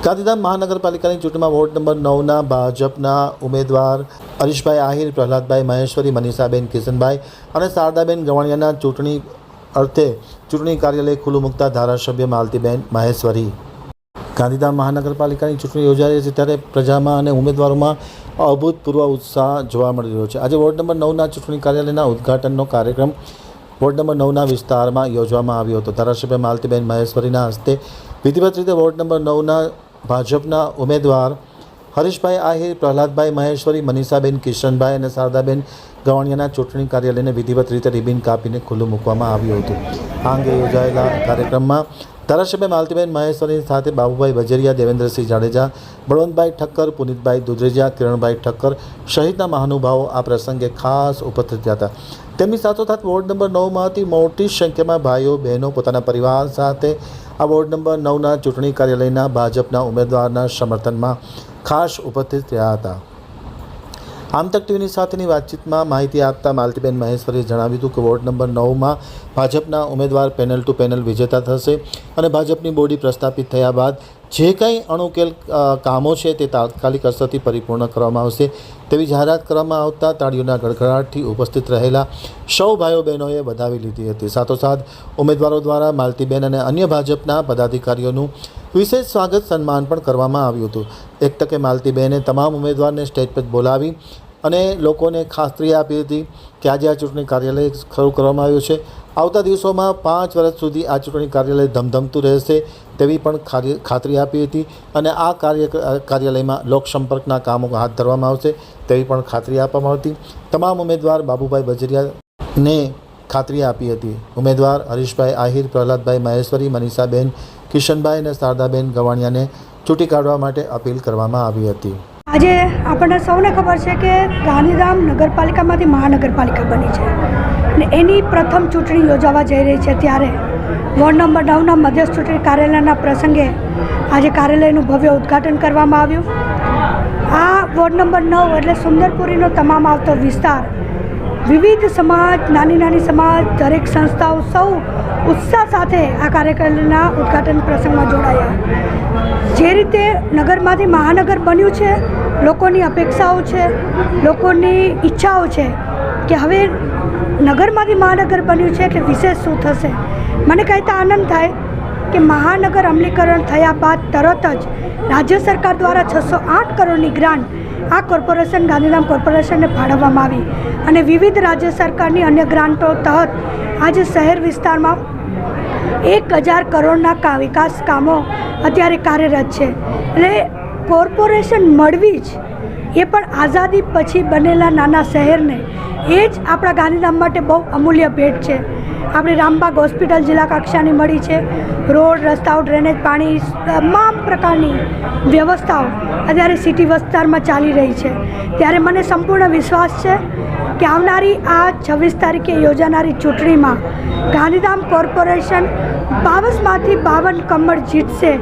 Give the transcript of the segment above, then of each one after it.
ગાંધીધામ મહાનગરપાલિકાની ચૂંટણીમાં ward number 9ના ભાજપના ઉમેદવાર હરીશભાઈ આહિર, પ્રહલાદભાઈ મહેશ્વરી, મનીષાબેન કિશનભાઈ અને શારદાબેન ગવાણિયાના ચૂંટણી અર્થે ચૂંટણી કાર્યાલય ખુલ્લું મૂકતા ધારાસભ્ય માલતીબેન મહેશ્વરી. ગાંધીધામ મહાનગરપાલિકાની ચૂંટણી યોજાઈ છે ત્યારે પ્રજામાં અને ઉમેદવારોમાં અભૂતપૂર્વ ઉત્સાહ જોવા મળી રહ્યો છે. આજે વોર્ડ નંબર 9ના ચૂંટણી કાર્યાલયના ઉદ્ઘાટનનો કાર્યક્રમ વોર્ડ નંબર 9ના વિસ્તારમાં યોજવામાં આવ્યો હતો. ધારાસભ્ય માલતીબેન મહેશ્વરીના હસ્તે વિધિવત રીતે વોર્ડ નંબર 9ના ભાજપના ઉમેદવાર હરીશભાઈ આહિર, પ્રહલાદભાઈ મહેશ્વરી, મનીષાબેન કિશનભાઈ અને શારદાબેન ગવાણિયાના ચૂંટણી કાર્યાલયને વિધિવત રીતે રિબિન કાપીને ખુલ્લું મૂકવામાં આવ્યું હતું. આ અંગે યોજાયેલા કાર્યક્રમમાં ધારાસભ્ય માલતીબેન મહેશ્વરી સાથે બાબુભાઈ બજેરિયા, દેવેન્દ્રસિંહ જાડેજા, બળવંતભાઈ ઠક્કર, પુનિતભાઈ દુધરેજા, કિરણભાઈ ઠક્કર સહિતના મહાનુભાવો આ પ્રસંગે ખાસ ઉપસ્થિત હતા. તેમની સાથોસાથ વોર્ડ નંબર 9માંથી મોટી સંખ્યામાં ભાઈઓ બહેનો પોતાના પરિવાર સાથે આ વોર્ડ નંબર 9ના ચૂંટણી કાર્યાલયના ભાજપના ઉમેદવારના સમર્થનમાં ખાસ ઉપસ્થિત રહ્યા હતા. આમતક ટીવીની સાથેની વાતચીતમાં માહિતી આપતા માલતીબેન મહેશ્વરીએ જણાવ્યું હતું કે વોર્ડ નંબર 9માં ભાજપના ઉમેદવાર પેનલ ટુ પેનલ વિજેતા થશે અને ભાજપની બોડી પ્રસ્થાપિત થયા બાદ જે કંઈ અણુકેલ કામો છે તે તાત્કાલિક અસરથી પરિપૂર્ણ કરવામાં આવશે તેવી જાહેરાત કરવામાં આવતા તાળીઓના ગડગડાટથી ઉપસ્થિત રહેલા સૌ ભાઈઓ બહેનોએ વધાવી લીધી હતી. સાથોસાથ ઉમેદવારો દ્વારા માલતીબેન અને અન્ય ભાજપના પદાધિકારીઓનું વિશેષ સ્વાગત સન્માન પણ કરવામાં આવ્યું હતું. એક તકે માલતીબેને તમામ ઉમેદવારને સ્ટેજ પર બોલાવી અને લોકોને ખાતરી આપી હતી કે આજે આ ચૂંટણી કાર્યાલય શરૂ કરવામાં આવ્યું છે. આવતા દિવસોમાં 5 વર્ષ સુધી આ ચૂંટણી કાર્યાલય ધમધમતું રહેશે તેવી પણ ખાતરી આપી હતી અને આ કાર્યાલયમાં લોકસંપર્કના કામો હાથ ધરવામાં આવશે તેવી પણ ખાતરી આપવામાં હતી. તમામ ઉમેદવાર બાબુભાઈ બજેરિયાને ખાતરી આપી હતી. ઉમેદવાર હરીશભાઈ આહિર, પ્રહલાદભાઈ મહેશ્વરી, મનીષાબેન કિશનભાઈ અને શારદાબેન ગવાણિયાને ચૂંટી કાઢવા માટે અપીલ કરવામાં આવી હતી. આજે આપણને સૌને ખબર છે કે ગાંધીધામ નગરપાલિકામાંથી મહાનગરપાલિકા બની છે અને એની પ્રથમ ચૂંટણી યોજાવા જઈ રહી છે. ત્યારે વોર્ડ નંબર 9ના મધ્યસ્થ ચૂંટણી કાર્યાલયના પ્રસંગે આજે કાર્યાલયનું ભવ્ય ઉદ્ઘાટન કરવામાં આવ્યું. આ વોર્ડ નંબર 9 એટલે સુંદરપુરીનો તમામ આવતો વિસ્તાર, વિવિધ સમાજ, નાની નાની સમાજ, દરેક સંસ્થાઓ સૌ ઉત્સાહ સાથે આ કાર્યક્રમના ઉદ્ઘાટન પ્રસંગમાં જોડાયા. જે રીતે નગરમાંથી મહાનગર બન્યું છે, લોકોની અપેક્ષાઓ છે, લોકોની ઈચ્છાઓ છે કે હવે નગરમાંથી મહાનગર બન્યું છે એટલે વિશેષ શું થશે. મને કહેતા આનંદ થાય કે મહાનગર અમલીકરણ થયા બાદ તરત જ રાજ્ય સરકાર દ્વારા 608 કરોડની ગ્રાન્ટ આ કોર્પોરેશન, ગાંધીધામ કોર્પોરેશનને ફાળવવામાં આવી અને વિવિધ રાજ્ય સરકારની અન્ય ગ્રાન્ટો તહત આજે શહેર વિસ્તારમાં 1000 કરોડના વિકાસ કામો અત્યારે કાર્યરત છે. એટલે કોર્પોરેશન મળવી જ એ પણ આઝાદી પછી બનેલા નાના શહેરને એ જ આપણા ગાંધીધામ માટે બહુ અમૂલ્ય ભેટ છે. આપણે રામબાગ હોસ્પિટલ જિલ્લા કક્ષાની મળી છે. રોડ, રસ્તાઓ, ડ્રેનેજ, પાણી, તમામ પ્રકારની વ્યવસ્થાઓ અત્યારે સિટી વિસ્તારમાં ચાલી રહી છે. ત્યારે મને સંપૂર્ણ વિશ્વાસ છે કે આવનારી આ 26 તારીખે યોજાનારી ચૂંટણીમાં ગાંધીધામ કોર્પોરેશન 52માંથી 52 કમળ જીતશે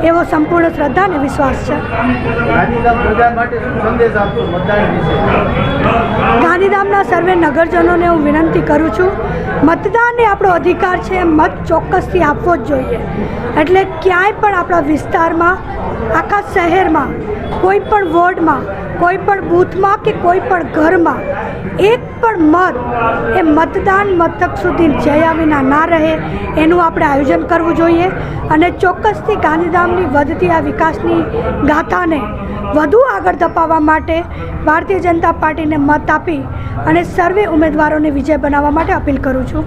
એવો સંપૂર્ણ શ્રદ્ધા અને વિશ્વાસ છે. ગાંધીધામના સર્વે નગરજનોને હું વિનંતી કરું છું, મતદાન એ આપણો અધિકાર છે, મત ચોક્કસથી આપવો જ જોઈએ. એટલે ક્યાંય પણ આપણા વિસ્તારમાં, આખા શહેરમાં, કોઈ પણ વોર્ડમાં, કોઈ પણ બૂથમાં કે કોઈ પણ ઘરમાં એક પણ મત એ મતદાન મથક સુધી જયા વિના ના રહે એનું આપણે આયોજન કરવું જોઈએ. અને ચોક્કસથી ગાંધીધામની વધતી આ વિકાસની ગાથાને વધુ આગળ ધપાવવા માટે ભારતીય જનતા પાર્ટીને મત આપી અને સર્વે ઉમેદવારોને વિજય બનાવવા માટે અપીલ કરું છું.